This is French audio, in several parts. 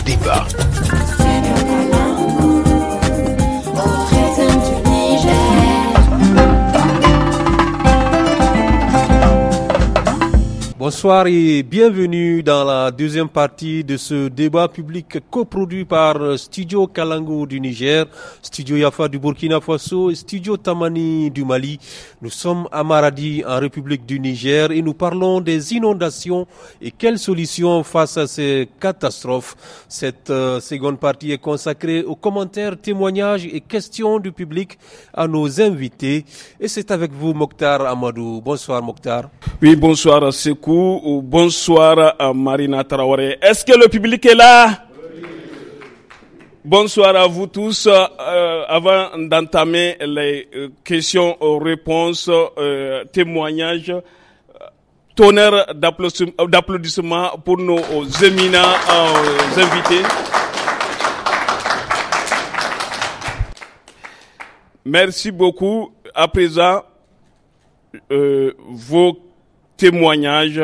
débat. Bonsoir et bienvenue dans la deuxième partie de ce débat public coproduit par Studio Kalangu du Niger, Studio Yafa du Burkina Faso et Studio Tamani du Mali. Nous sommes à Maradi en République du Niger et nous parlons des inondations et quelles solutions face à ces catastrophes. Cette seconde partie est consacrée aux commentaires, témoignages et questions du public à nos invités. Et c'est avec vous Mokhtar Amadou. Bonsoir Mokhtar. Oui, bonsoir Sekou. Bonsoir à Marina Traoré. Est-ce que le public est là? Oui. Bonsoir à vous tous. Avant d'entamer les questions-réponses, témoignages, tonnerre d'applaudissements pour nos éminents invités. Merci beaucoup. À présent, vos témoignages,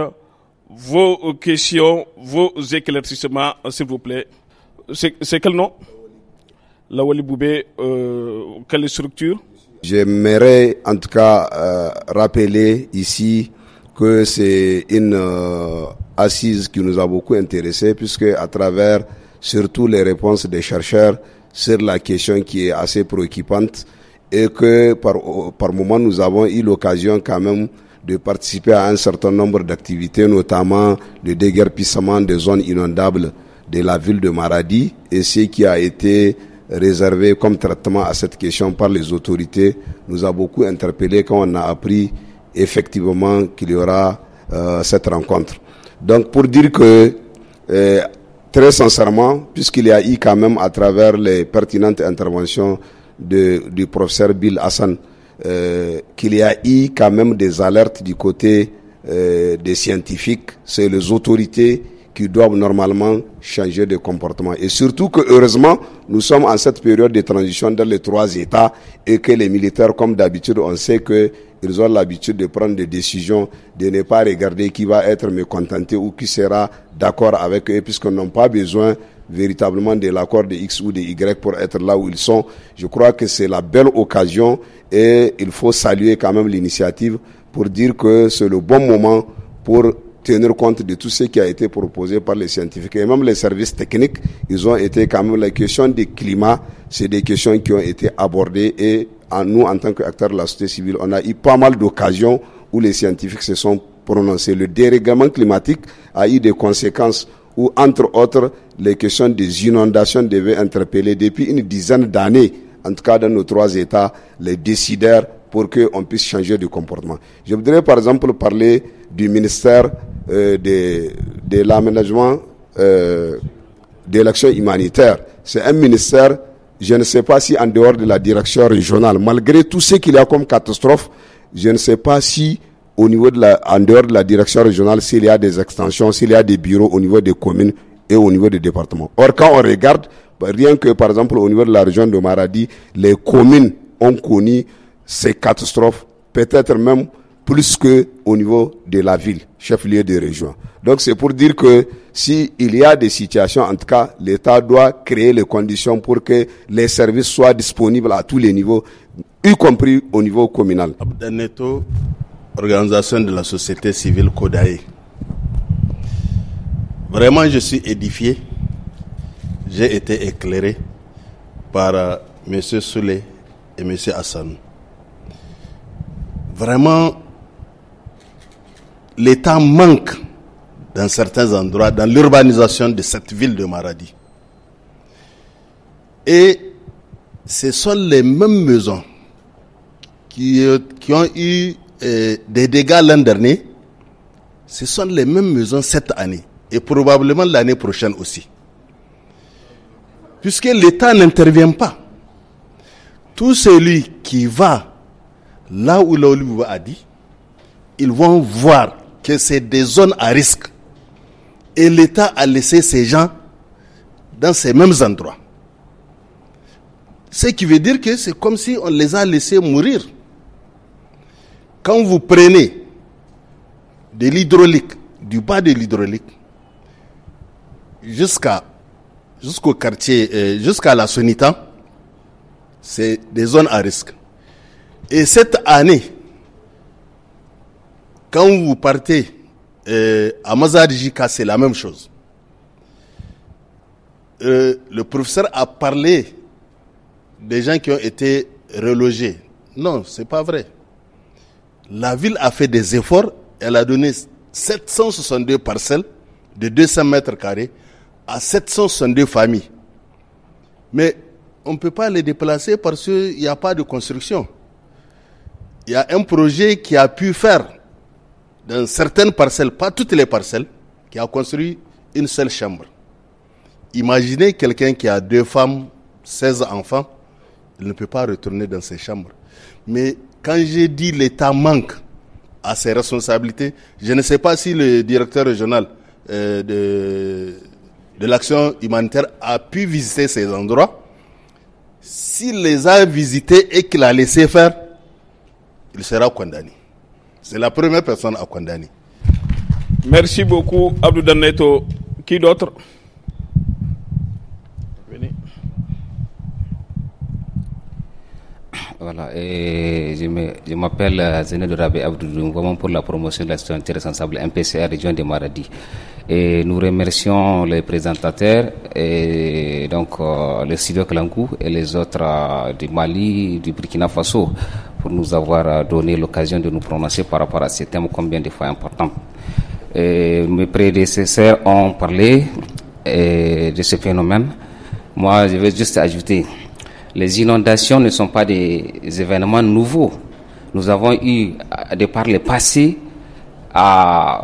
vos questions, vos éclaircissements, s'il vous plaît. C'est quel nom? Lawali Boubé, quelle structure? J'aimerais en tout cas rappeler ici que c'est une assise qui nous a beaucoup intéressés puisque à travers surtout les réponses des chercheurs sur la question qui est assez préoccupante et que par moment nous avons eu l'occasion quand même de participer à un certain nombre d'activités, notamment le déguerpissement des zones inondables de la ville de Maradi et ce qui a été réservé comme traitement à cette question par les autorités nous a beaucoup interpellés quand on a appris effectivement qu'il y aura cette rencontre. Donc pour dire que très sincèrement, puisqu'il y a eu quand même à travers les pertinentes interventions du professeur Bill Hassan, qu'il y a eu quand même des alertes du côté des scientifiques, c'est les autorités qui doivent normalement changer de comportement. Et surtout que heureusement, nous sommes en cette période de transition dans les 3 États et que les militaires, comme d'habitude, on sait qu'ils ont l'habitude de prendre des décisions, de ne pas regarder qui va être mécontenté ou qui sera d'accord avec eux, puisqu'ils n'ont pas besoin véritablement de l'accord de X ou de Y pour être là où ils sont. Je crois que c'est la belle occasion et il faut saluer quand même l'initiative pour dire que c'est le bon moment pour tenir compte de tout ce qui a été proposé par les scientifiques et même les services techniques. Ils ont été quand même, les questions du climat, c'est des questions qui ont été abordées et nous, en tant qu'acteurs de la société civile, on a eu pas mal d'occasions où les scientifiques se sont prononcés. Le dérèglement climatique a eu des conséquences où, entre autres, les questions des inondations devaient interpeller depuis une dizaine d'années, en tout cas dans nos 3 États, les décideurs pour qu'on puisse changer de comportement. Je voudrais par exemple parler du ministère de l'aménagement, de l'action humanitaire. C'est un ministère, je ne sais pas si en dehors de la direction régionale, malgré tout ce qu'il y a comme catastrophe, je ne sais pas si au niveau en dehors de la direction régionale, s'il y a des extensions, s'il y a des bureaux au niveau des communes et au niveau des départements. Or, quand on regarde, rien que par exemple au niveau de la région de Maradi, les communes ont connu ces catastrophes, peut-être même plus que au niveau de la ville, chef-lieu de région. Donc c'est pour dire que s'il y a des situations, en tout cas, l'État doit créer les conditions pour que les services soient disponibles à tous les niveaux, y compris au niveau communal. Abdaneto, organisation de la société civile Kodaé. Vraiment, je suis édifié. J'ai été éclairé par M. Souley et M. Hassan. Vraiment, l'État manque dans certains endroits, dans l'urbanisation de cette ville de Maradi. Et ce sont les mêmes maisons qui ont eu des dégâts l'an dernier. Ce sont les mêmes maisons cette année et probablement l'année prochaine aussi. Puisque l'État n'intervient pas. Tout celui qui va là où l'Olivier a dit, ils vont voir que c'est des zones à risque. Et l'État a laissé ces gens dans ces mêmes endroits. Ce qui veut dire que c'est comme si on les a laissés mourir. Quand vous prenez de l'hydraulique, du bas de l'hydraulique, jusqu'à jusqu'au quartier, jusqu'à la Sonita, c'est des zones à risque. Et cette année, quand vous partez à Mazar-Jika, c'est la même chose. Le professeur a parlé des gens qui ont été relogés. Non, c'est pas vrai. La ville a fait des efforts. Elle a donné 762 parcelles de 200 mètres carrés à 762 familles. Mais on ne peut pas les déplacer parce qu'il n'y a pas de construction. Il y a un projet qui a pu faire dans certaines parcelles, pas toutes les parcelles, qui a construit une seule chambre. Imaginez quelqu'un qui a 2 femmes, 16 enfants, il ne peut pas retourner dans ses chambres. Mais quand j'ai dit l'État manque à ses responsabilités, je ne sais pas si le directeur régional de l'action humanitaire a pu visiter ces endroits. S'il les a visités et qu'il a laissé faire, il sera condamné. C'est la première personne à condamner. Merci beaucoup, Abdou Daneto. Qui d'autre? Venez. Voilà, et je m'appelle Zened Rabé Abdou, vraiment pour la promotion de la citoyenneté responsable MPCA région de Maradi. Et nous remercions les présentateurs et donc le studio Kalangu et les autres du Mali, du Burkina Faso pour nous avoir donné l'occasion de nous prononcer par rapport à ces thèmes combien de fois importants. Et mes prédécesseurs ont parlé de ce phénomène. Moi, je vais juste ajouter, les inondations ne sont pas des événements nouveaux. Nous avons eu, de par le passé, à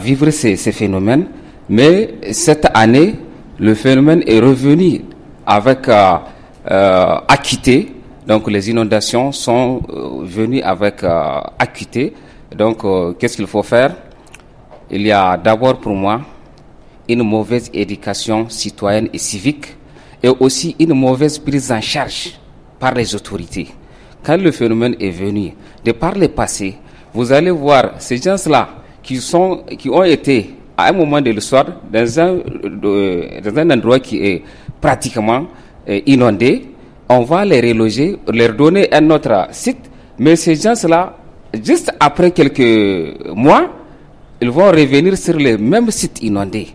vivre ces phénomènes, mais cette année, le phénomène est revenu avec acuité. Donc les inondations sont venues avec acuité. Donc qu'est-ce qu'il faut faire? Il y a d'abord pour moi une mauvaise éducation citoyenne et civique et aussi une mauvaise prise en charge par les autorités. Quand le phénomène est venu, de par le passé, vous allez voir ces gens-là qui ont été à un moment de l'histoire dans un endroit qui est pratiquement inondé. On va les reloger, leur donner un autre site, mais ces gens-là, juste après quelques mois, ils vont revenir sur le même site inondé.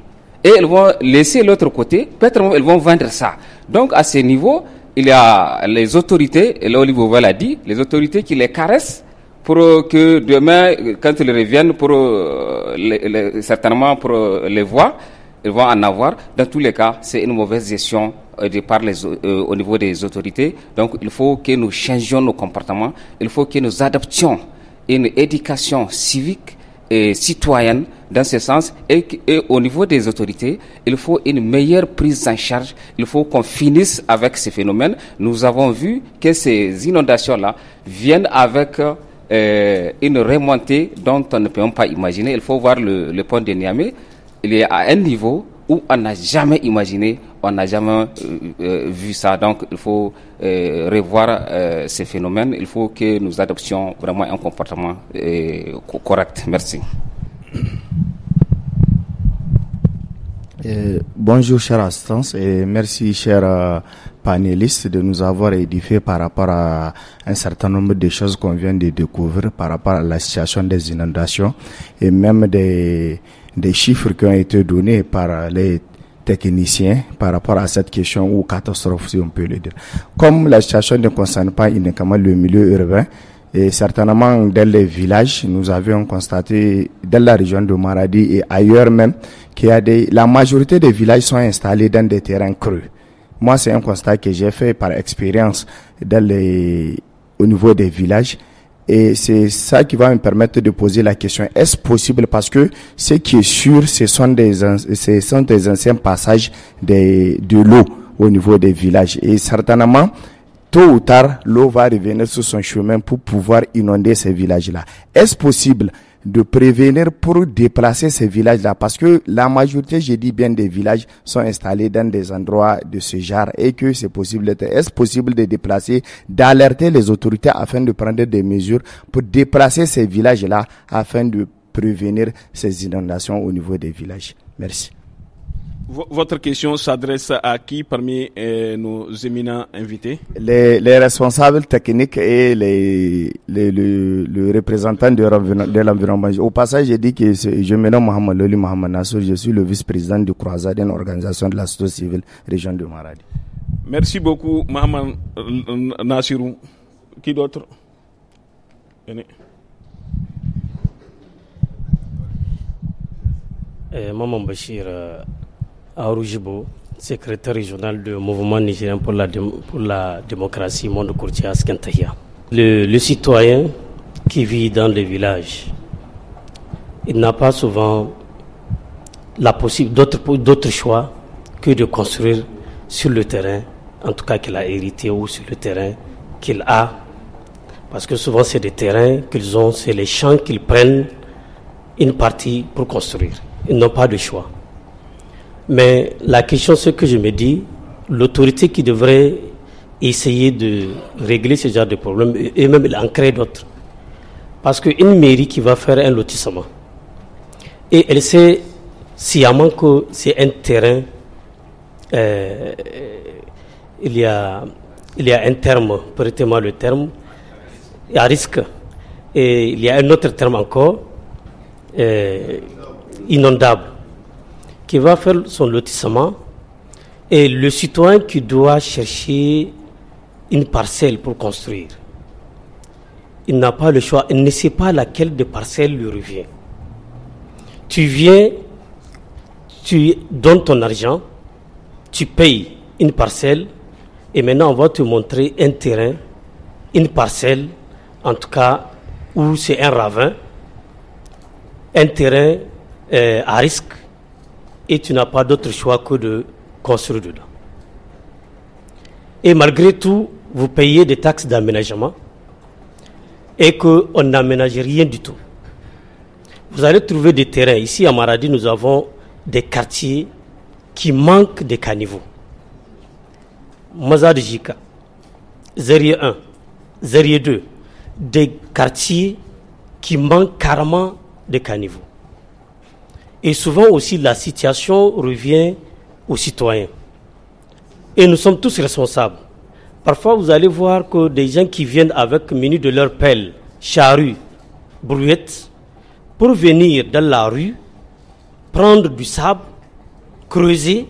Et ils vont laisser l'autre côté, peut-être ils vont vendre ça. Donc à ce niveau, il y a les autorités, et là Olivier l'a dit, les autorités qui les caressent pour que demain, quand ils reviennent, certainement pour les voir, ils vont en avoir. Dans tous les cas, c'est une mauvaise gestion au niveau des autorités. Donc il faut que nous changions nos comportements, il faut que nous adoptions une éducation civique et citoyenne dans ce sens et au niveau des autorités, il faut une meilleure prise en charge, il faut qu'on finisse avec ces phénomènes. Nous avons vu que ces inondations-là viennent avec une remontée dont on ne peut même pas imaginer. Il faut voir le pont de Niamey, il est à un niveau où on n'a jamais imaginé, on n'a jamais vu ça. Donc il faut revoir ces phénomènes, il faut que nous adoptions vraiment un comportement correct. Merci. Bonjour chers assistants et merci chers panélistes de nous avoir édifiés par rapport à un certain nombre de choses qu'on vient de découvrir par rapport à la situation des inondations et même des chiffres qui ont été donnés par les techniciens par rapport à cette question ou catastrophe si on peut le dire. Comme la situation ne concerne pas uniquement le milieu urbain, et certainement dans les villages, nous avions constaté dans la région de Maradi et ailleurs même qu'il y a la majorité des villages sont installés dans des terrains creux. Moi, c'est un constat que j'ai fait par expérience au niveau des villages. Et c'est ça qui va me permettre de poser la question, est-ce possible? Parce que ce qui est sûr, ce sont des anciens passages de l'eau au niveau des villages. Et certainement, tôt ou tard, l'eau va revenir sur son chemin pour pouvoir inonder ces villages-là. Est-ce possible de prévenir pour déplacer ces villages-là? Parce que la majorité, j'ai dit bien, des villages sont installés dans des endroits de ce genre et que c'est possible. Est-ce possible de déplacer, d'alerter les autorités afin de prendre des mesures pour déplacer ces villages-là afin de prévenir ces inondations au niveau des villages? Merci. Votre question s'adresse à qui parmi nos éminents invités? Les responsables techniques et le représentant de l'environnement. Au passage, j'ai dit que je me nomme Mohamed Loli Mohamed Nassour, je suis le vice-président du Croisade, une organisation de la société civile région de Maradi. Merci beaucoup, Mohamed Nassirou. Qui d'autre? Venez. Maman Bachir Aouroujibo, secrétaire régional du mouvement nigérien pour la démocratie Monde Courtier Askentahia. Le citoyen qui vit dans les villages, il n'a pas souvent la possibilité d'autres choix que de construire sur le terrain, en tout cas qu'il a hérité, ou sur le terrain qu'il a, parce que souvent c'est des terrains qu'ils ont, c'est les champs qu'ils prennent une partie pour construire. Ils n'ont pas de choix. Mais la question, c'est que je me dis, l'autorité qui devrait essayer de régler ce genre de problèmes, et même en créer d'autres. Parce qu'une mairie qui va faire un lotissement, et elle sait sciemment que c'est un terrain, il y a un terme, prêtez-moi le terme, à risque. Et il y a un autre terme encore, inondable, qui va faire son lotissement, et le citoyen qui doit chercher une parcelle pour construire, il n'a pas le choix, il ne sait pas laquelle des parcelles lui revient. Tu viens, tu donnes ton argent, tu payes une parcelle, et maintenant on va te montrer un terrain, une parcelle, en tout cas, où c'est un ravin, un terrain à risque, et tu n'as pas d'autre choix que de construire dedans. Et malgré tout, vous payez des taxes d'aménagement et qu'on n'aménage rien du tout. Vous allez trouver des terrains. Ici à Maradi, nous avons des quartiers qui manquent de caniveaux. Mazad Jika, Zérier 1, Zérier 2, des quartiers qui manquent carrément de caniveaux. Et souvent aussi, la situation revient aux citoyens. Et nous sommes tous responsables. Parfois, vous allez voir que des gens qui viennent avec munis de leur pelle, charrue, brouette, pour venir dans la rue, prendre du sable, creuser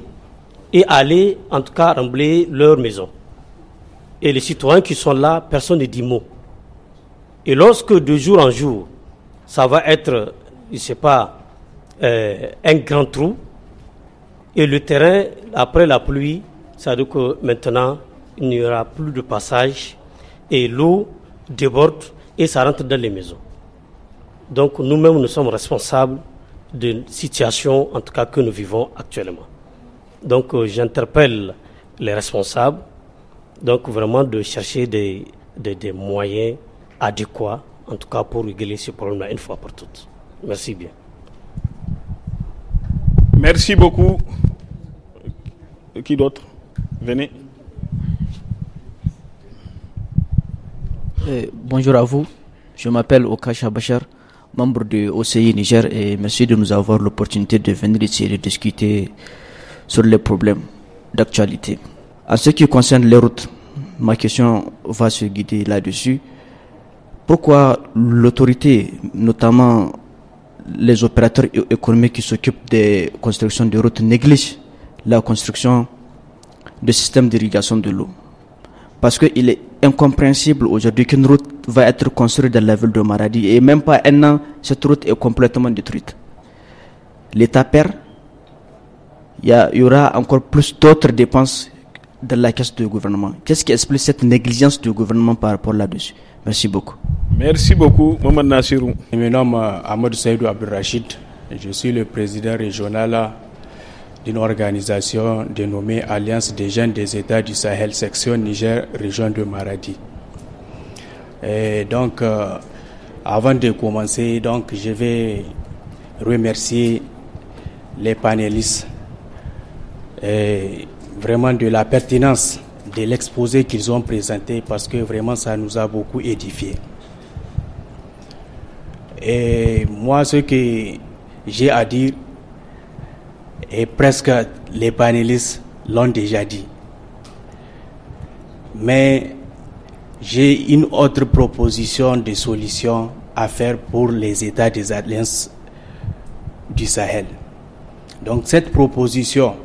et aller, en tout cas, remblayer leur maison. Et les citoyens qui sont là, personne ne dit mot. Et lorsque de jour en jour, ça va être, je ne sais pas, un grand trou, et le terrain, après la pluie, ça veut dire que maintenant, il n'y aura plus de passage, et l'eau déborde, et ça rentre dans les maisons. Donc nous-mêmes, nous sommes responsables de situation, en tout cas, que nous vivons actuellement. Donc j'interpelle les responsables, donc vraiment de chercher des moyens adéquats, en tout cas pour régler ce problème-là une fois pour toutes. Merci bien. Merci beaucoup. Qui d'autre? Venez. Bonjour à vous. Je m'appelle Okacha Bachar, membre de OCI Niger, et merci de nous avoir l'opportunité de venir ici et de discuter sur les problèmes d'actualité. En ce qui concerne les routes, ma question va se guider là-dessus. Pourquoi l'autorité, notamment les opérateurs économiques qui s'occupent des constructions de routes, négligent la construction de systèmes d'irrigation de l'eau? Parce qu'il est incompréhensible aujourd'hui qu'une route va être construite dans la ville de Maradi et même pas un an, cette route est complètement détruite. L'État perd, il y aura encore plus d'autres dépenses dans la caisse du gouvernement. Qu'est-ce qui explique cette négligence du gouvernement par rapport là-dessus? Merci beaucoup. Merci beaucoup, Mohamed Nassirou. Je me nomme Ahmed Saïdou Abdelrachid. Je suis le président régional d'une organisation dénommée Alliance des jeunes des États du Sahel, section Niger, région de Maradi. Et donc, avant de commencer, donc, je vais remercier les panélistes et vraiment de la pertinence de l'exposé qu'ils ont présenté, parce que vraiment ça nous a beaucoup édifié. Et moi, ce que j'ai à dire, et presque les panélistes l'ont déjà dit. Mais j'ai une autre proposition de solution à faire pour les États des alliances du Sahel. Donc cette proposition,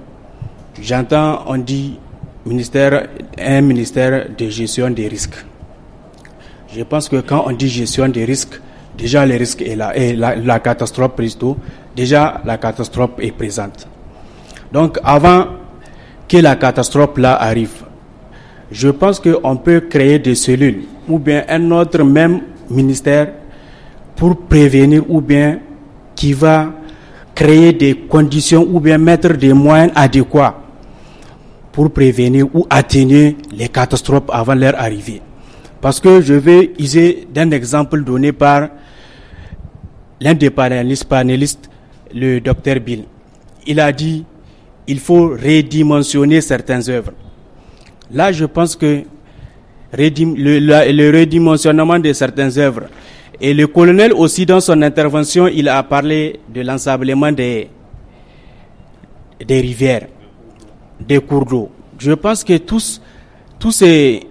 j'entends, on dit un ministère de gestion des risques. Je pense que quand on dit gestion des risques, déjà le risque est là, et la catastrophe plutôt, déjà la catastrophe est présente. Donc avant que la catastrophe là arrive, je pense qu'on peut créer des cellules ou bien un autre même ministère pour prévenir ou bien qui va créer des conditions ou bien mettre des moyens adéquats pour prévenir ou atténuer les catastrophes avant leur arrivée. Parce que je vais user d'un exemple donné par l'un des panélistes, le docteur Bill. Il a dit il faut redimensionner certaines œuvres. Là, je pense que le redimensionnement de certaines œuvres, et le colonel aussi dans son intervention, il a parlé de l'ensablement des rivières, des cours d'eau. Je pense que tous ces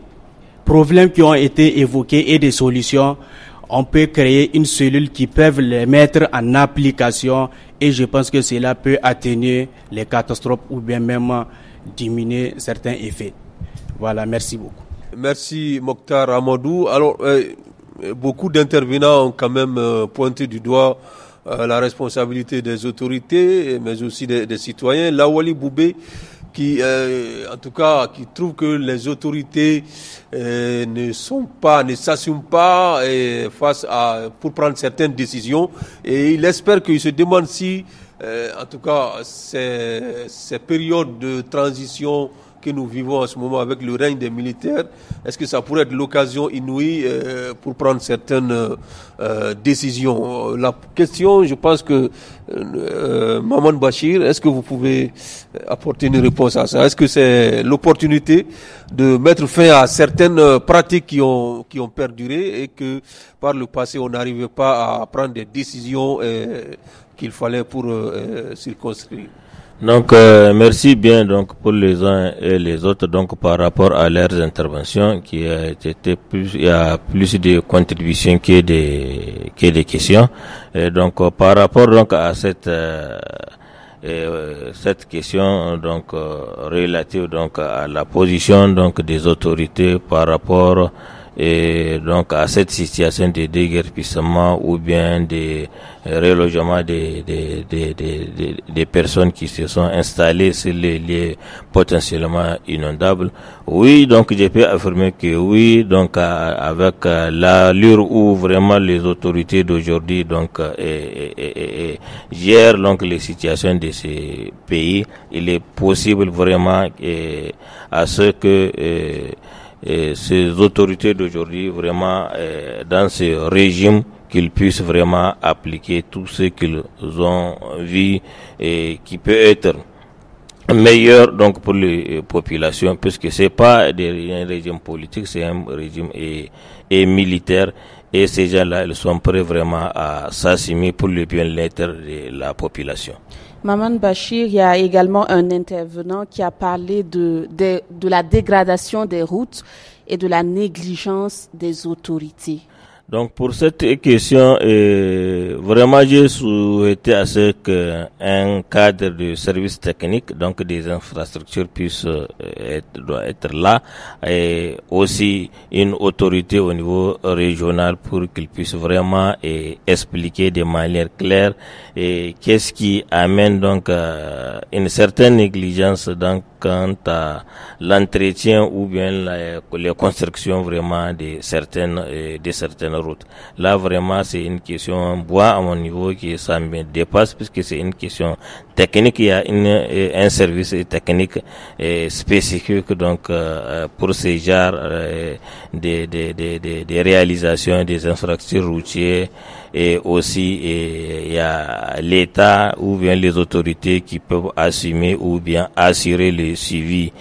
problèmes qui ont été évoqués et des solutions, on peut créer une cellule qui peut les mettre en application et je pense que cela peut atténuer les catastrophes ou bien même diminuer certains effets. Voilà, merci beaucoup. Merci Mokhtar Amadou. Alors, beaucoup d'intervenants ont quand même pointé du doigt la responsabilité des autorités, mais aussi des citoyens. Lawali Boubé, qui trouve que les autorités ne s'assument pas pour prendre certaines décisions, et il espère qu'il se demande si, ces périodes de transition que nous vivons en ce moment avec le règne des militaires, est-ce que ça pourrait être l'occasion inouïe pour prendre certaines décisions? La question, je pense que Maman Bachir, est-ce que vous pouvez apporter une réponse à ça? Est-ce que c'est l'opportunité de mettre fin à certaines pratiques qui ont perduré et que par le passé on n'arrivait pas à prendre des décisions qu'il fallait pour circonscrire? Donc merci bien donc pour les uns et les autres donc par rapport à leurs interventions il y a plus de contributions que des questions, et donc par rapport donc à cette question donc relative donc à la position donc des autorités par rapport et donc à cette situation de déguerpissement ou bien de relogement des personnes qui se sont installées sur les lieux potentiellement inondables. Oui, donc je peux affirmer que oui, donc avec l'allure où vraiment les autorités d'aujourd'hui donc gèrent donc les situations de ces pays, il est possible vraiment à ce que ces autorités d'aujourd'hui vraiment dans ce régime qu'ils puissent vraiment appliquer tout ce qu'ils ont vu et qui peut être meilleur donc pour les populations, puisque c'est pas un régime politique, c'est un régime et militaire, et ces gens-là ils sont prêts vraiment à s'assumer pour le bien-être de la population. Maman Bachir, il y a également un intervenant qui a parlé de la dégradation des routes et de la négligence des autorités. Donc pour cette question, vraiment j'ai souhaité à ce qu'un cadre de services techniques, donc des infrastructures doit être là, et aussi une autorité au niveau régional pour qu'il puisse vraiment expliquer de manière claire qu'est-ce qui amène donc une certaine négligence donc quant à l'entretien ou bien les constructions vraiment de certaines routes. Là vraiment c'est une question bois à mon niveau qui ça me dépasse, puisque c'est une question technique. Il y a un service technique spécifique donc pour ces genres des réalisations des infrastructures routières, et aussi il y a l'État ou bien les autorités qui peuvent assumer ou bien assurer le suivi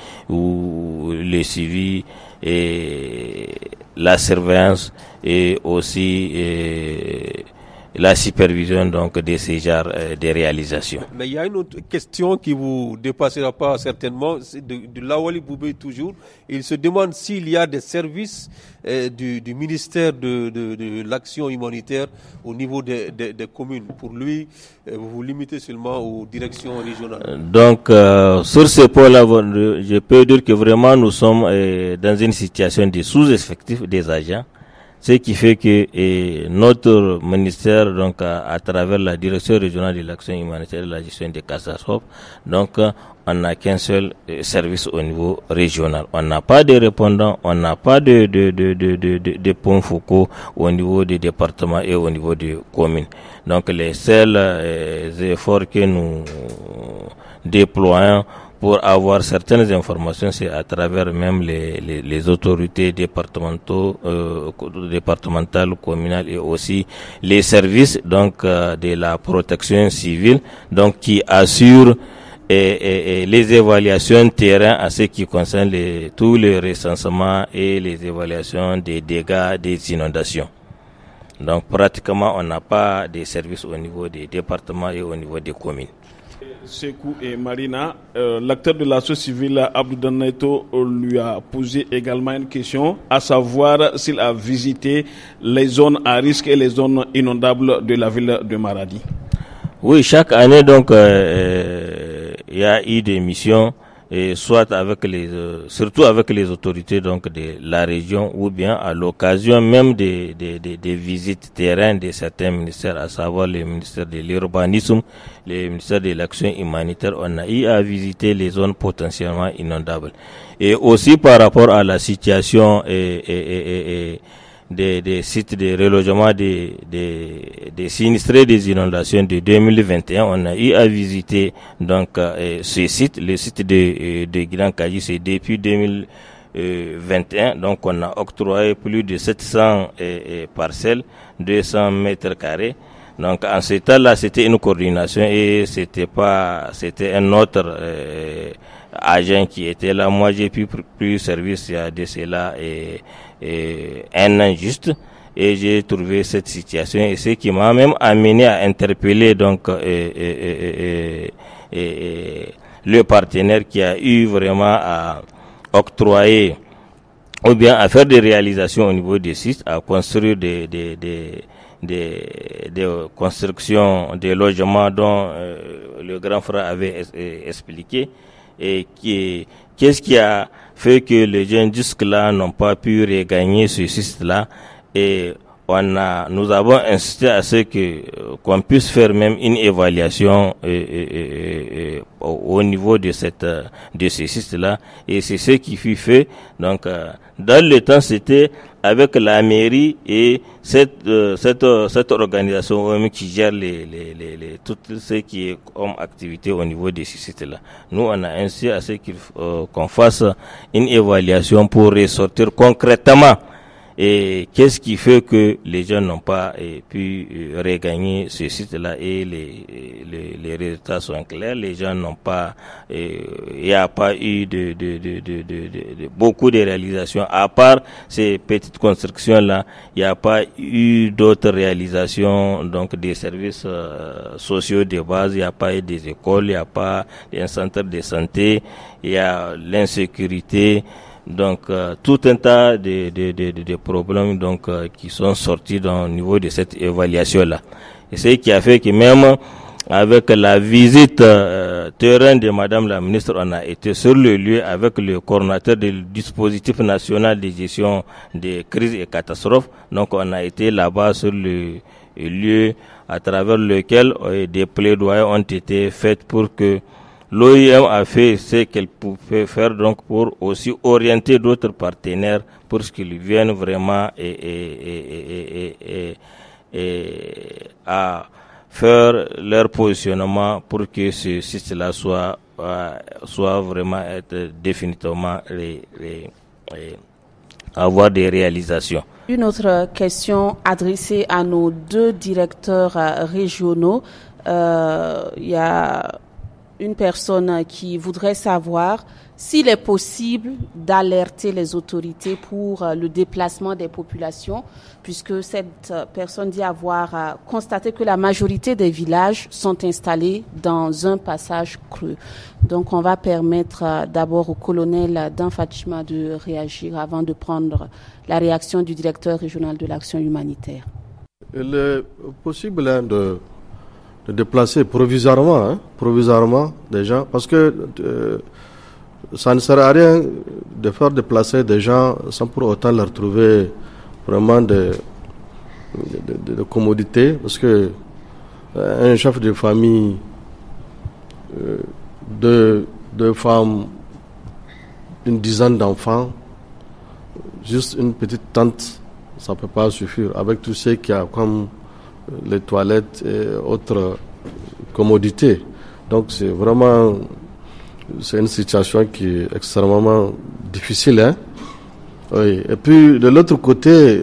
et la surveillance, et aussi la supervision donc de ces genres de réalisations. Mais il y a une autre question qui vous dépassera pas certainement, c'est de Lawali Boubé toujours. Il se demande s'il y a des services du ministère de l'action humanitaire au niveau des communes. Pour lui, vous vous limitez seulement aux directions régionales. Donc, sur ce point-là, je peux dire que vraiment nous sommes dans une situation de sous-effectif des agents. Ce qui fait que notre ministère, donc à travers la direction régionale de l'action humanitaire et de la gestion des catastrophes, donc on n'a qu'un seul service au niveau régional. On n'a pas de répondants, on n'a pas de points focaux au niveau des départements et au niveau des communes. Donc les seuls efforts que nous déployons pour avoir certaines informations, c'est à travers même les autorités départementales, communales et aussi les services donc de la protection civile, donc qui assurent les évaluations terrain à ce qui concerne tous les recensements et les évaluations des dégâts des inondations. Donc pratiquement on n'a pas de services au niveau des départements et au niveau des communes. Sekou et Marina, l'acteur de la société civile Abdou Danneto lui a posé également une question, à savoir s'il a visité les zones à risque et les zones inondables de la ville de Maradi. Oui, chaque année donc il y a eu des missions, et soit avec surtout avec les autorités donc de la région ou bien à l'occasion même des visites terrain de certains ministères, à savoir le ministère de l'urbanisme, le ministère de l'action humanitaire. On a eu à visiter les zones potentiellement inondables. Et aussi par rapport à la situation des sites de relogement des sinistrés des inondations de 2021, on a eu à visiter donc ce site, le site de Grand Kaji, c'est depuis 2021. Donc on a octroyé plus de 700 parcelles, 200 mètres carrés. Donc en ce temps-là, c'était une coordination et c'était un autre agent qui était là. Moi, j'ai pris service il y a de cela un an juste, et j'ai trouvé cette situation, et ce qui m'a même amené à interpeller donc le partenaire qui a eu vraiment à octroyer ou bien à faire des réalisations au niveau des sites, à construire des constructions, des logements dont le grand frère avait expliqué, et qu'est-ce qui a fait que les gens jusque-là n'ont pas pu regagner ce site-là, et nous avons insisté à ce qu'on puisse faire même une évaluation au niveau de ce site-là, et c'est ce qui fut fait. Donc dans le temps, c'était avec la mairie et cette organisation qui gère tout ce qui est comme activité au niveau de ce site-là. Nous, on a insisté à ce qu'on fasse une évaluation pour ressortir concrètement et qu'est-ce qui fait que les gens n'ont pas pu regagner ce site-là, et les résultats sont clairs. Les gens n'ont pas, il n'y a pas eu de beaucoup de réalisations. À part ces petites constructions-là, il n'y a pas eu d'autres réalisations, donc des services sociaux de base. Il n'y a pas eu des écoles, il n'y a pas un centre de santé, il y a l'insécurité. Donc tout un tas de problèmes donc qui sont sortis au niveau de cette évaluation là, et ce qui a fait que même avec la visite terrain de Madame la ministre, on a été sur le lieu avec le coordinateur du dispositif national de gestion des crises et catastrophes. Donc on a été là-bas sur le lieu, à travers lequel des plaidoyers ont été faits pour que l'OIM a fait ce qu'elle pouvait faire, donc pour aussi orienter d'autres partenaires pour ce qu'ils viennent vraiment à faire leur positionnement pour que ce site-là soit vraiment définitivement avoir des réalisations. Une autre question adressée à nos deux directeurs régionaux. Il y a une personne qui voudrait savoir s'il est possible d'alerter les autorités pour le déplacement des populations, puisque cette personne dit avoir constaté que la majorité des villages sont installés dans un passage creux. Donc on va permettre d'abord au colonel Dan Fatima de réagir avant de prendre la réaction du directeur régional de l'action humanitaire. Il est possible de déplacer provisoirement des gens, parce que ça ne sert à rien de faire déplacer des gens sans pour autant leur trouver vraiment de commodités, parce que un chef de famille, deux femmes, une dizaine d'enfants, juste une petite tente, ça ne peut pas suffire, avec tout ce qu'il y a comme les toilettes et autres commodités. Donc c'est une situation qui est extrêmement difficile. Hein? Oui. Et puis de l'autre côté,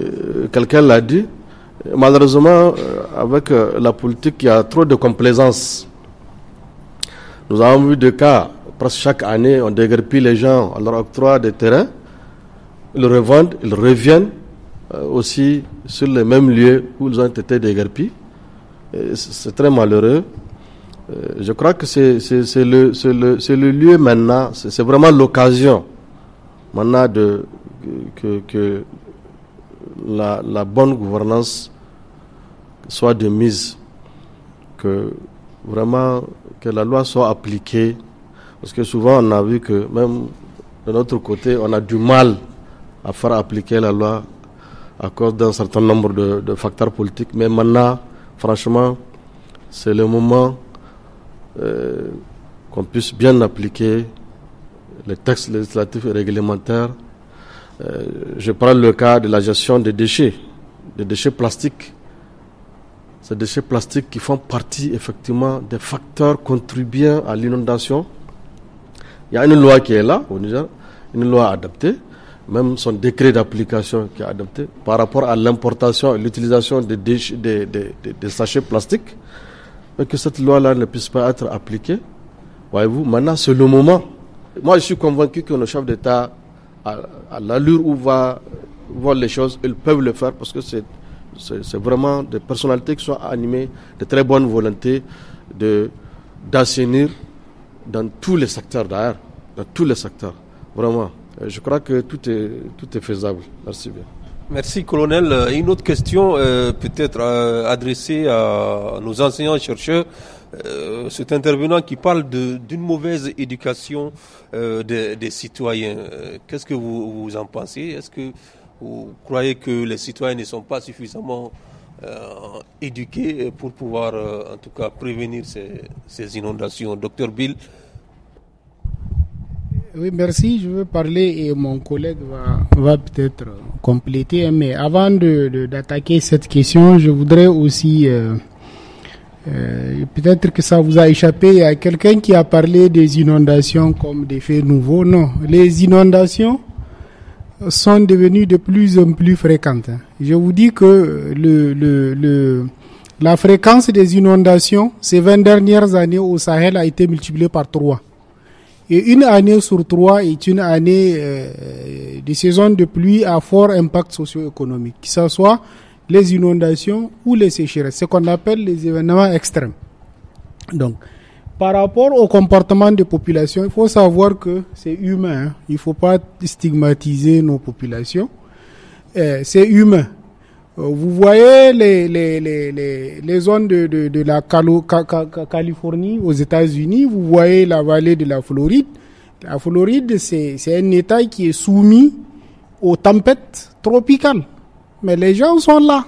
quelqu'un l'a dit, malheureusement avec la politique, il y a trop de complaisance. Nous avons vu des cas, presque chaque année, on déguerpit les gens, on leur octroie des terrains, ils revendent, ils reviennent aussi sur les mêmes lieux où ils ont été déguerpis. C'est très malheureux. Je crois que c'est le lieu maintenant, c'est vraiment l'occasion maintenant que la bonne gouvernance soit de mise, que vraiment que la loi soit appliquée, parce que souvent on a vu que même de notre côté on a du mal à faire appliquer la loi à cause d'un certain nombre de facteurs politiques, mais maintenant franchement c'est le moment qu'on puisse bien appliquer les textes législatifs et réglementaires. Je prends le cas de la gestion des déchets plastiques. Ces déchets plastiques qui font partie effectivement des facteurs contribuant à l'inondation. Il y a une loi qui est là au Niger, une loi adaptée, même son décret d'application qui est adapté par rapport à l'importation et l'utilisation des sachets plastiques. Mais que cette loi-là ne puisse pas être appliquée, voyez-vous, maintenant c'est le moment. Moi je suis convaincu que nos chefs d'État, à l'allure où va voir les choses, ils peuvent le faire, parce que c'est vraiment des personnalités qui sont animées de très bonne volonté d'assainir dans tous les secteurs d'ailleurs, dans tous les secteurs, vraiment. Je crois que tout est faisable. Merci bien. Merci, colonel. Une autre question peut-être adressée à nos enseignants-chercheurs. Cet intervenant qui parle d'une mauvaise éducation des citoyens. Qu'est-ce que vous en pensez? Est-ce que vous croyez que les citoyens ne sont pas suffisamment éduqués pour pouvoir en tout cas prévenir ces inondations? Docteur Bill. Oui, merci. Je veux parler et mon collègue va peut-être compléter. Mais avant d'attaquer cette question, je voudrais aussi, peut-être que ça vous a échappé, il y a quelqu'un qui a parlé des inondations comme des faits nouveaux. Non, les inondations sont devenues de plus en plus fréquentes. Je vous dis que la fréquence des inondations ces 20 dernières années au Sahel a été multipliée par 3. Et une année sur 3 est une année de saison de pluie à fort impact socio-économique, que ce soit les inondations ou les sécheresses, ce qu'on appelle les événements extrêmes. Donc, par rapport au comportement des populations, il faut savoir que c'est humain. Il ne faut pas stigmatiser nos populations. C'est humain. Vous voyez les zones de la Californie aux États-Unis, vous voyez la vallée de la Floride. La Floride, c'est un État qui est soumis aux tempêtes tropicales. Mais les gens sont là.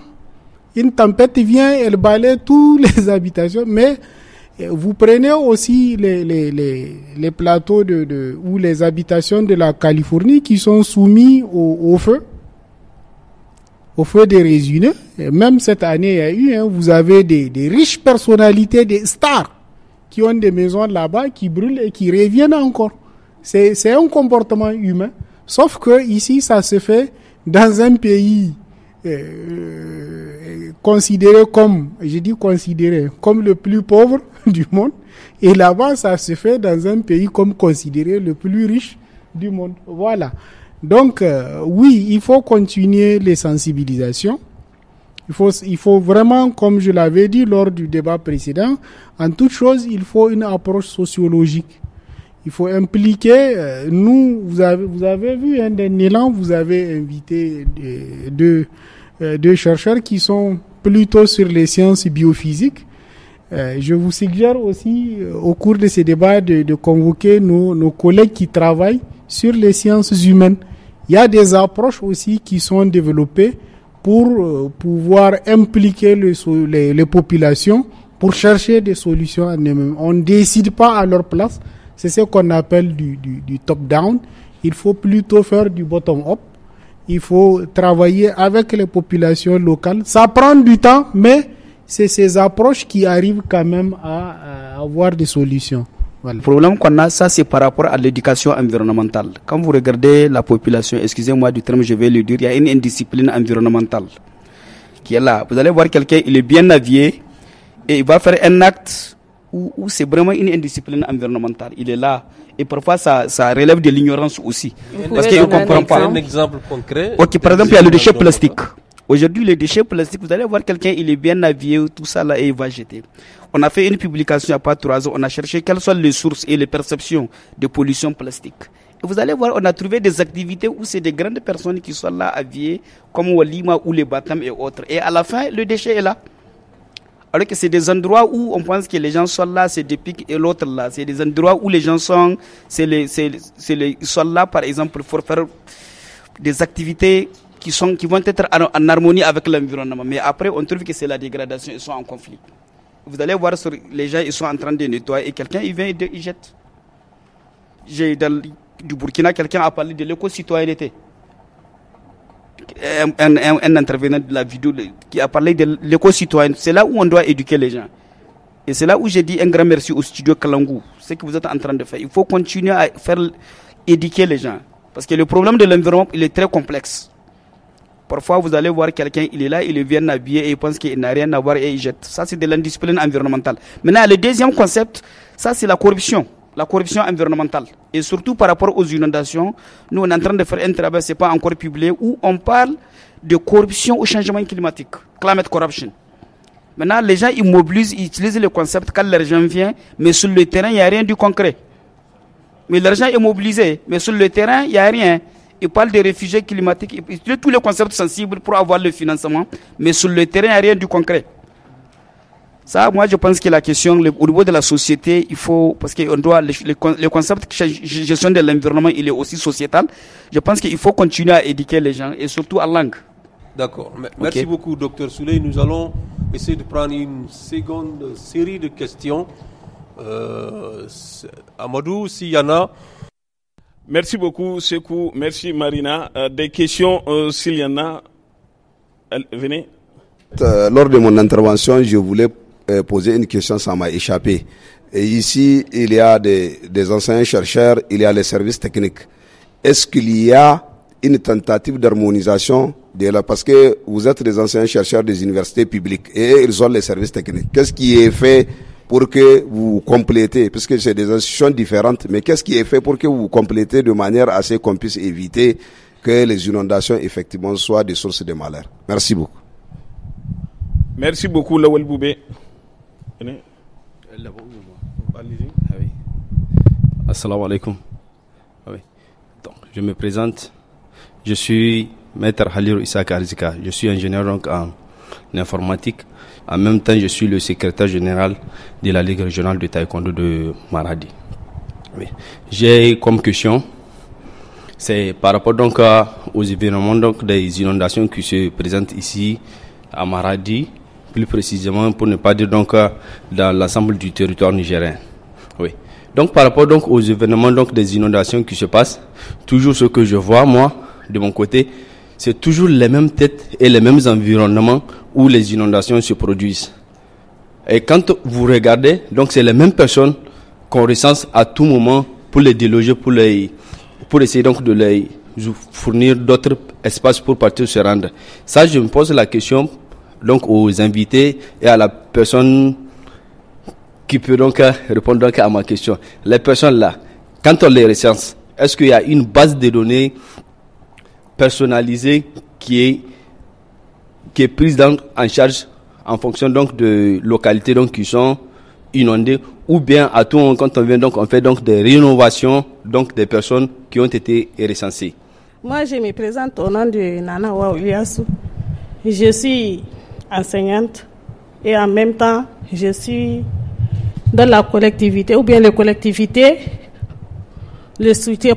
Une tempête vient, elle balaye toutes les habitations. Mais vous prenez aussi les plateaux ou les habitations de la Californie qui sont soumis au feu des résineux. Et même cette année, il y a eu, vous avez des riches personnalités, des stars, qui ont des maisons là-bas, qui brûlent et qui reviennent encore. C'est un comportement humain. Sauf que ici, ça se fait dans un pays considéré comme, je dis considéré, comme le plus pauvre du monde. Et là-bas, ça se fait dans un pays comme considéré le plus riche du monde. Voilà. Donc, oui, il faut continuer les sensibilisations. Il faut vraiment, comme je l'avais dit lors du débat précédent, en toute chose, il faut une approche sociologique. Il faut impliquer, vous avez vu, d'un élan, vous avez invité deux chercheurs qui sont plutôt sur les sciences biophysiques. Je vous suggère aussi, au cours de ces débats, de convoquer nos collègues qui travaillent sur les sciences humaines. Il y a des approches aussi qui sont développées pour pouvoir impliquer les populations pour chercher des solutions à eux-mêmes. On ne décide pas à leur place. C'est ce qu'on appelle du top-down. Il faut plutôt faire du bottom-up. Il faut travailler avec les populations locales. Ça prend du temps, mais c'est ces approches qui arrivent quand même à avoir des solutions. Voilà. Le problème qu'on a, ça c'est par rapport à l'éducation environnementale. Quand vous regardez la population, excusez-moi du terme, je vais le dire, il y a une indiscipline environnementale qui est là. Vous allez voir quelqu'un, il est bien habillé et il va faire un acte où c'est vraiment une indiscipline environnementale. Il est là. Et parfois, ça relève de l'ignorance aussi. Parce qu'il ne comprend pas. Un exemple concret. Ok, par exemple, il y a le déchet plastique. Aujourd'hui, les déchets plastiques, vous allez voir quelqu'un, il est bien habillé, tout ça là, et il va jeter. On a fait une publication il n'y a pas 3 ans, on a cherché quelles sont les sources et les perceptions de pollution plastique. Et vous allez voir, on a trouvé des activités où c'est des grandes personnes qui sont là habillées, comme Walima ou les Batam et autres. Et à la fin, le déchet est là. Alors que c'est des endroits où on pense que les gens sont là, c'est des pics, et l'autre là. C'est des endroits où les gens sont, sont là, par exemple, pour faire des activités qui vont être en harmonie avec l'environnement. Mais après, on trouve que c'est la dégradation, ils sont en conflit. Vous allez voir, les gens, ils sont en train de nettoyer et quelqu'un, il vient et il jette. Du Burkina, quelqu'un a parlé de l'éco-citoyenneté. Un intervenant de la vidéo qui a parlé de l'éco-citoyenneté. C'est là où on doit éduquer les gens. Et c'est là où j'ai dit un grand merci au studio Kalangu. C'est ce que vous êtes en train de faire. Il faut continuer à éduquer les gens. Parce que le problème de l'environnement, il est très complexe. Parfois, vous allez voir quelqu'un, il est là, il est bien habillé et il pense qu'il n'a rien à voir et il jette. Ça, c'est de l'indiscipline environnementale. Maintenant, le deuxième concept, ça, c'est la corruption environnementale. Et surtout par rapport aux inondations, nous, on est en train de faire un travail, ce n'est pas encore publié, où on parle de corruption au changement climatique, climate corruption. Maintenant, les gens, ils mobilisent, ils utilisent le concept quand l'argent vient, mais sur le terrain, il n'y a rien du concret. Mais l'argent est mobilisé, mais sur le terrain, il n'y a rien. Il parle des réfugiés climatiques, il utilise tous les concepts sensibles pour avoir le financement, mais sur le terrain, il n'y a rien du concret. Ça, moi, je pense que la question, au niveau de la société, il faut, parce que on doit, le concept de gestion de l'environnement, il est aussi sociétal. Je pense qu'il faut continuer à éduquer les gens, et surtout en langue. D'accord. Merci beaucoup, Dr Souley. Nous allons essayer de prendre une seconde série de questions. Amadou, s'il y en a. Merci beaucoup, Sekou. Merci, Marina. Des questions, s'il y en a. Venez. Lors de mon intervention, je voulais poser une question, ça m'a échappé. Et ici, il y a des enseignants-chercheurs, il y a les services techniques. Est-ce qu'il y a une tentative d'harmonisation parce que vous êtes des enseignants-chercheurs des universités publiques et ils ont les services techniques. Qu'est-ce qui est fait pour que vous complétez, puisque c'est des institutions différentes, mais qu'est-ce qui est fait pour que vous complétez de manière à ce qu'on puisse éviter que les inondations, effectivement, soient des sources de malheur? Merci beaucoup. Merci beaucoup, Lawal Boubé. Assalamu alaikum. Donc, je me présente. Je suis Maître Halirou Issaka Arzika. Je suis ingénieur donc en informatique. En même temps, je suis le secrétaire général de la Ligue régionale de taekwondo de Maradi. Oui. J'ai comme question, c'est par rapport donc aux événements donc des inondations qui se présentent ici à Maradi, plus précisément pour ne pas dire donc dans l'ensemble du territoire nigérien. Oui. Donc par rapport donc aux événements donc des inondations qui se passent, toujours ce que je vois moi de mon côté, c'est toujours les mêmes têtes et les mêmes environnements où les inondations se produisent. Et quand vous regardez, donc c'est les mêmes personnes qu'on recense à tout moment pour les déloger, pour essayer donc de les fournir d'autres espaces pour partir se rendre. Ça, je me pose la question donc aux invités et à la personne qui peut donc répondre donc à ma question. Les personnes là, quand on les recense, est-ce qu'il y a une base de données personnalisée qui est prise en charge en fonction donc de localités donc qui sont inondées, ou bien à tout moment quand on vient donc on fait donc des rénovations donc des personnes qui ont été recensées? Moi je me présente au nom de Nana Waouliassou. Je suis enseignante et en même temps je suis dans la collectivité ou bien les collectivités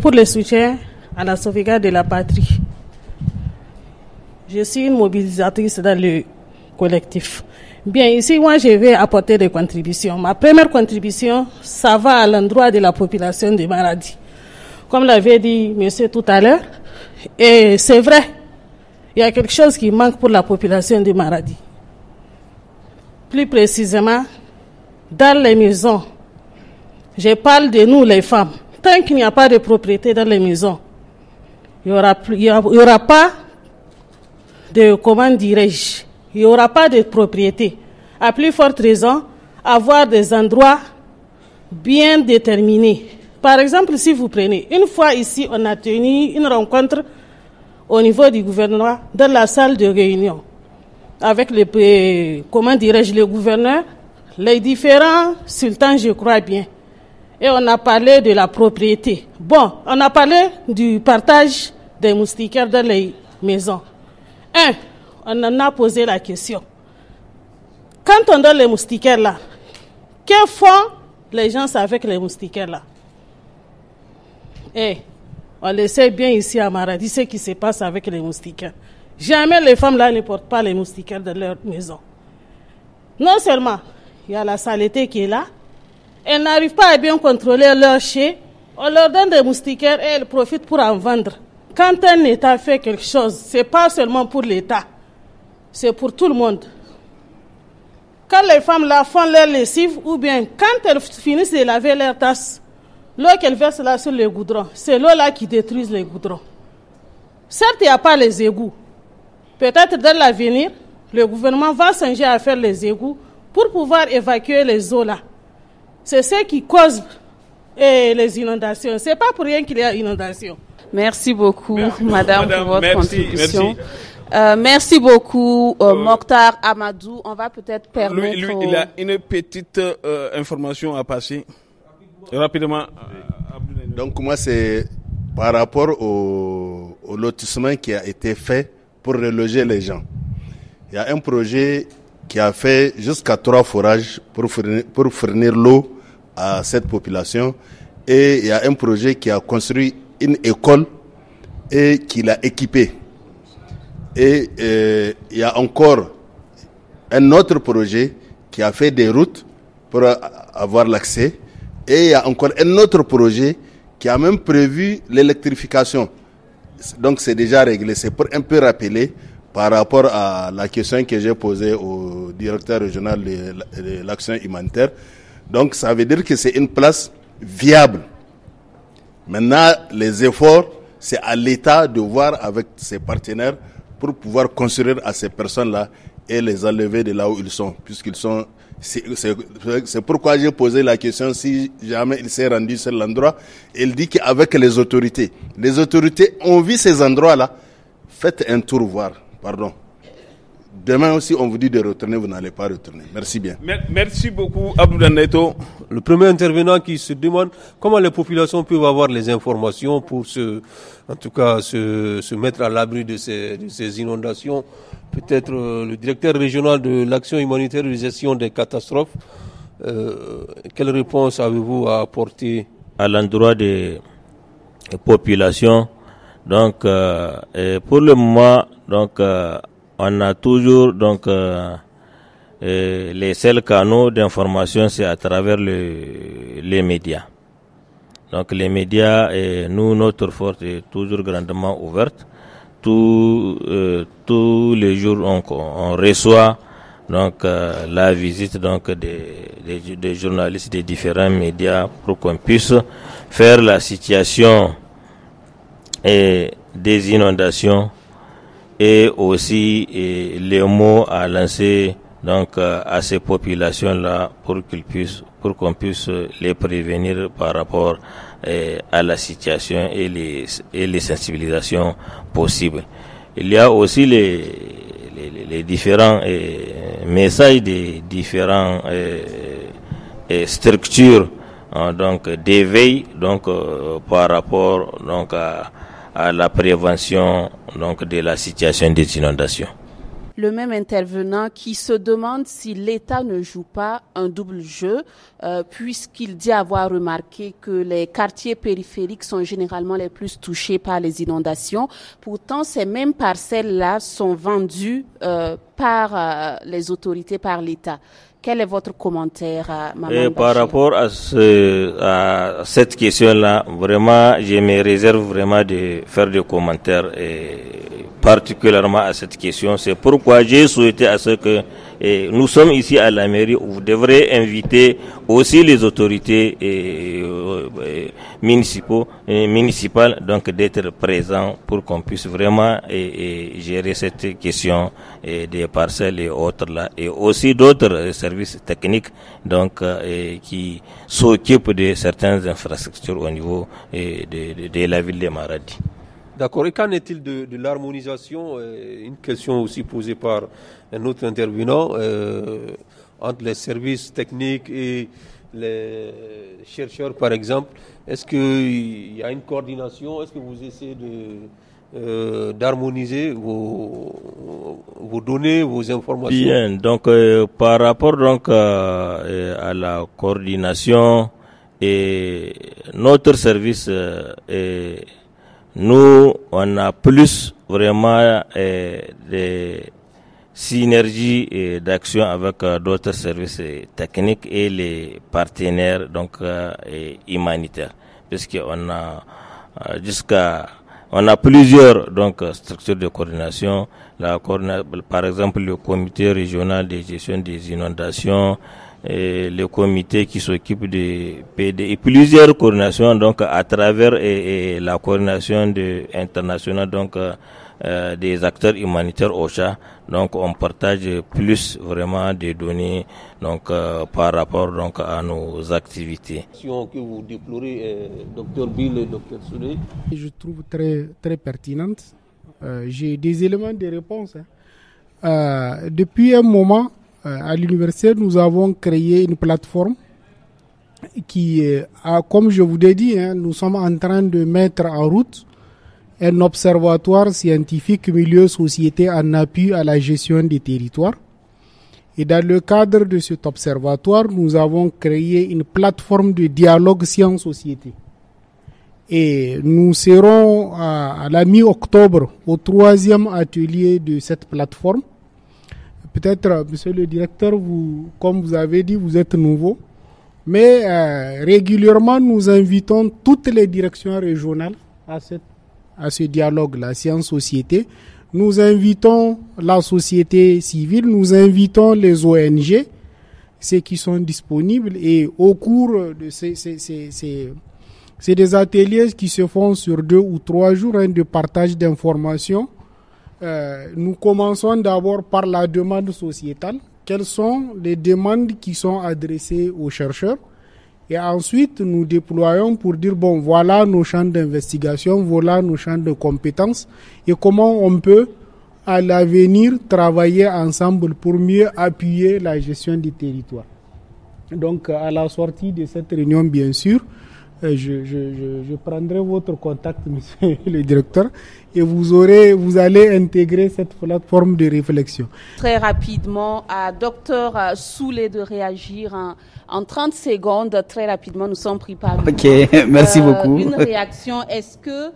pour le soutien à la sauvegarde de la patrie. Je suis une mobilisatrice dans le collectif. Bien, ici, moi, je vais apporter des contributions. Ma première contribution, ça va à l'endroit de la population de Maradi. Comme l'avait dit monsieur tout à l'heure, et c'est vrai, il y a quelque chose qui manque pour la population de Maradi. Plus précisément, dans les maisons, je parle de nous les femmes. Tant qu'il n'y a pas de propriété dans les maisons, il n'y aura pas de, comment dirais-je, il n'y aura pas de propriété. À plus forte raison, avoir des endroits bien déterminés. Par exemple, si vous prenez, une fois ici, on a tenu une rencontre au niveau du gouvernement dans la salle de réunion avec le gouverneur, les différents sultans, je crois bien. Et on a parlé de la propriété. Bon, on a parlé du partage des moustiquaires dans les maisons. On en a posé la question. Quand on donne les moustiquaires là, que font les gens avec les moustiquaires là? On le sait bien ici à Maradi, ce qui se passe avec les moustiquaires. Jamais les femmes là ne portent pas les moustiquaires de leur maison. Non seulement il y a la saleté qui est là, elles n'arrivent pas à bien contrôler leur chai, on leur donne des moustiquaires et elles profitent pour en vendre. Quand un État fait quelque chose, ce n'est pas seulement pour l'État, c'est pour tout le monde. Quand les femmes là font leur lessive, ou bien quand elles finissent de laver leurs tasses, l'eau qu'elles versent là sur les goudrons, c'est l'eau là qui détruit les goudrons. Certes, il n'y a pas les égouts. Peut-être dans l'avenir, le gouvernement va songer à faire les égouts pour pouvoir évacuer les eaux là. C'est ce qui cause les inondations. Ce n'est pas pour rien qu'il y a inondation. Merci beaucoup, madame, pour votre contribution. Merci. Merci beaucoup, Mokhtar Amadou. On va peut-être permettre... Lui, il a une petite information à passer. Rapidement. Donc moi, c'est par rapport au lotissement qui a été fait pour reloger les gens. Il y a un projet qui a fait jusqu'à 3 forages pour fournir l'eau à cette population. Et il y a un projet qui a construit une école et qui l'a équipée. Et il y a encore un autre projet qui a fait des routes pour avoir l'accès. Et il y a encore un autre projet qui a même prévu l'électrification. Donc c'est déjà réglé. C'est pour un peu rappeler par rapport à la question que j'ai posée au directeur régional de l'action humanitaire. Donc ça veut dire que c'est une place viable. Maintenant, les efforts, c'est à l'État de voir avec ses partenaires pour pouvoir construire à ces personnes-là et les enlever de là où ils sont, puisqu'ils sont... C'est pourquoi j'ai posé la question si jamais il s'est rendu sur l'endroit. Il dit qu'avec les autorités ont vu ces endroits-là. Faites un tour voir, pardon. Demain aussi, on vous dit de retourner, vous n'allez pas retourner. Merci bien. Merci beaucoup, Abdou Danneto. Le premier intervenant qui se demande comment les populations peuvent avoir les informations pour se mettre à l'abri de ces inondations. Peut-être le directeur régional de l'action humanitaire et de gestion des catastrophes. Quelle réponse avez-vous à apporter à l'endroit des populations? Donc, pour le moment, donc, on a toujours donc les seuls canaux d'information, c'est à travers les médias. Donc les médias, nous, notre force est toujours grandement ouverte. Tous les jours, on reçoit donc la visite donc des journalistes des différents médias pour qu'on puisse faire la situation des inondations et aussi les mots à lancer donc à ces populations-là pour qu'on puisse les prévenir par rapport à la situation et les sensibilisations possibles. Il y a aussi les différents messages des différents structures donc d'éveil donc par rapport donc à la prévention donc de la situation des inondations. Le même intervenant qui se demande si l'État ne joue pas un double jeu, puisqu'il dit avoir remarqué que les quartiers périphériques sont généralement les plus touchés par les inondations. Pourtant, ces mêmes parcelles-là sont vendues par les autorités, par l'État. Quel est votre commentaire, Maman Par rapport à cette question-là, vraiment, je me réserve vraiment de faire des commentaires particulièrement à cette question. C'est pourquoi j'ai souhaité à ce que nous sommes ici à la mairie où vous devrez inviter aussi les autorités municipales donc d'être présents pour qu'on puisse vraiment gérer cette question des parcelles et autres là, et aussi d'autres services techniques donc qui s'occupent de certaines infrastructures au niveau de la ville de Maradi. D'accord. Et qu'en est-il de l'harmonisation? Une question aussi posée par un autre intervenant entre les services techniques et les chercheurs, par exemple. Est-ce qu'il y a une coordination? Est-ce que vous essayez d'harmoniser vos données, vos informations? Bien. Donc, par rapport donc à la coordination et notre service nous, on a plus vraiment des synergies d'action avec d'autres services techniques et les partenaires donc humanitaires, puisqu'on a on a plusieurs donc structures de coordination. Par exemple, le comité régional de gestion des inondations, le comité qui s'occupe de PD et plusieurs coordinations donc à travers la coordination internationale donc des acteurs humanitaires OCHA. Donc on partage plus vraiment des données donc par rapport donc à nos activités. Que vous déplorez, Dr Bill et Dr Souley. Je trouve très pertinente. J'ai des éléments de réponse. Depuis un moment, à l'université, nous avons créé une plateforme qui, comme je vous l'ai dit, nous sommes en train de mettre en route un observatoire scientifique milieu-société en appui à la gestion des territoires. Et dans le cadre de cet observatoire, nous avons créé une plateforme de dialogue science-société. Et nous serons à la mi-octobre au 3e atelier de cette plateforme. Peut-être, monsieur le directeur, comme vous avez dit, vous êtes nouveau. Mais régulièrement, nous invitons toutes les directions régionales à ce dialogue, la science-société. Nous invitons la société civile, nous invitons les ONG, ceux qui sont disponibles. Et au cours de c'est des ateliers qui se font sur 2 ou 3 jours de partage d'informations. Nous commençons d'abord par la demande sociétale. Quelles sont les demandes qui sont adressées aux chercheurs? Et ensuite, nous déployons pour dire, bon, voilà nos champs d'investigation, voilà nos champs de compétences et comment on peut, à l'avenir, travailler ensemble pour mieux appuyer la gestion du territoire. Donc, à la sortie de cette réunion, bien sûr, je prendrai votre contact, monsieur le directeur, et vous allez intégrer cette plateforme de réflexion. Très rapidement, à Dr Souley de réagir en 30 secondes. Très rapidement, nous sommes pris par Ok, merci beaucoup. Une réaction, est-ce que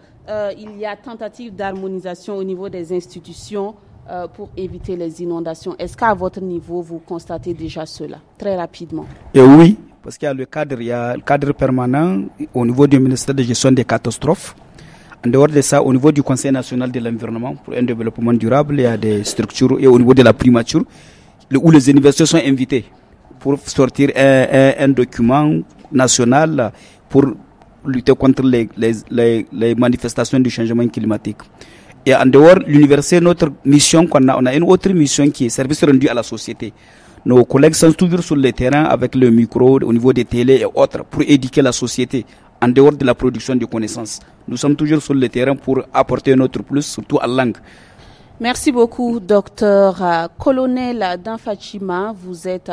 il y a tentative d'harmonisation au niveau des institutions pour éviter les inondations? Est-ce qu'à votre niveau, vous constatez déjà cela? Très rapidement. Oui. Parce qu'il y a le cadre permanent au niveau du ministère de gestion des catastrophes. En dehors de ça, au niveau du Conseil national de l'environnement pour un développement durable, il y a des structures, et au niveau de la primature, où les universités sont invitées pour sortir un document national pour lutter contre les manifestations du changement climatique. Et en dehors de l'université, notre mission on a une autre mission qui est service rendu à la société. Nos collègues sont toujours sur le terrain avec le micro au niveau des télés et autres pour éduquer la société en dehors de la production de connaissances. Nous sommes toujours sur le terrain pour apporter notre plus, surtout en langue. Merci beaucoup, docteur colonel Danfachima. Vous êtes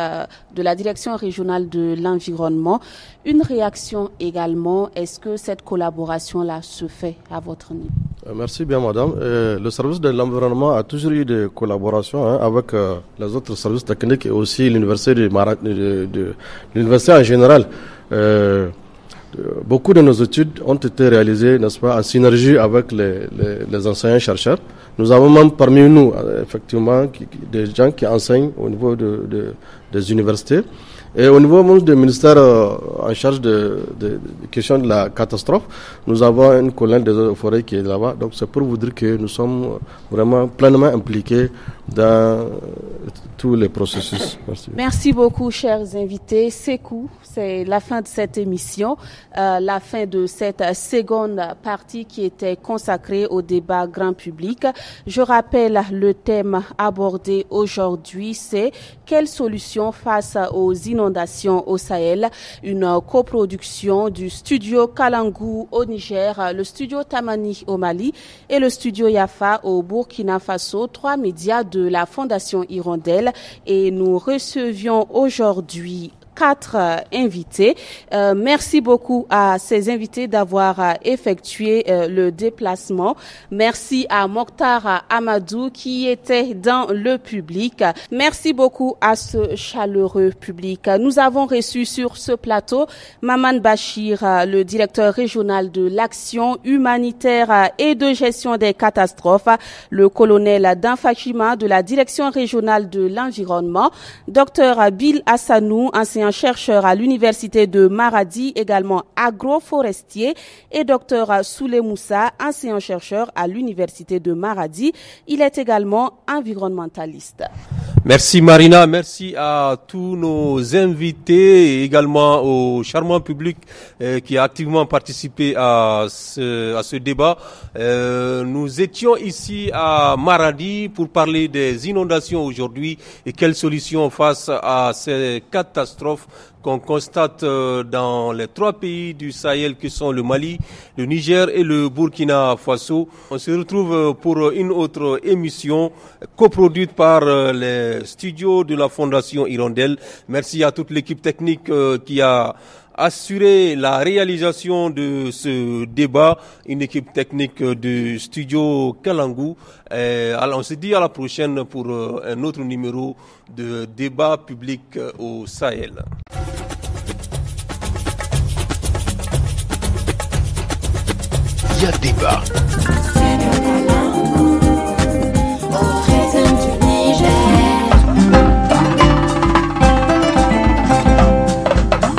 de la direction régionale de l'environnement. Une réaction également, est-ce que cette collaboration-là se fait à votre niveau? Merci bien, madame. Le service de l'environnement a toujours eu des collaborations avec les autres services techniques et aussi l'université de l'université en général. Beaucoup de nos études ont été réalisées, n'est-ce pas, en synergie avec les enseignants-chercheurs. Nous avons même parmi nous, effectivement, des gens qui enseignent au niveau des universités. Et au niveau du ministère en charge de questions de la catastrophe, nous avons une colonne des eaux et forêts qui est là-bas. Donc c'est pour vous dire que nous sommes vraiment pleinement impliqués dans tous les processus. Merci beaucoup, chers invités. Sekou, c'est la fin de cette émission, la fin de cette seconde partie qui était consacrée au débat grand public. Je rappelle le thème abordé aujourd'hui, c'est quelles solutions face aux inondations au Sahel, une coproduction du studio Kalangu au Niger, le studio Tamani au Mali et le studio Yafa au Burkina Faso, 3 médias de la Fondation Hirondelle. Et nous recevions aujourd'hui 4 invités. Merci beaucoup à ces invités d'avoir effectué le déplacement. Merci à Mokhtar Amadou qui était dans le public. Merci beaucoup à ce chaleureux public. Nous avons reçu sur ce plateau Maman Bachir, le directeur régional de l'action humanitaire et de gestion des catastrophes, le colonel Danfachima de la direction régionale de l'environnement, Dr Bill Hassanou, ancien chercheur à l'université de Maradi, également agroforestier, et Dr Souley Moussa, ancien chercheur à l'université de Maradi. Il est également environnementaliste. Merci Marina, merci à tous nos invités et également au charmant public qui a activement participé à ce débat. Nous étions ici à Maradi pour parler des inondations aujourd'hui et quelles solutions face à ces catastrophes qu'on constate dans les 3 pays du Sahel qui sont le Mali, le Niger et le Burkina Faso. On se retrouve pour une autre émission coproduite par les studios de la Fondation Hirondelle. Merci à toute l'équipe technique qui a assuré la réalisation de ce débat, une équipe technique du studio Kalangu. Alors on se dit à la prochaine pour un autre numéro de débat public au Sahel. Il y a débat.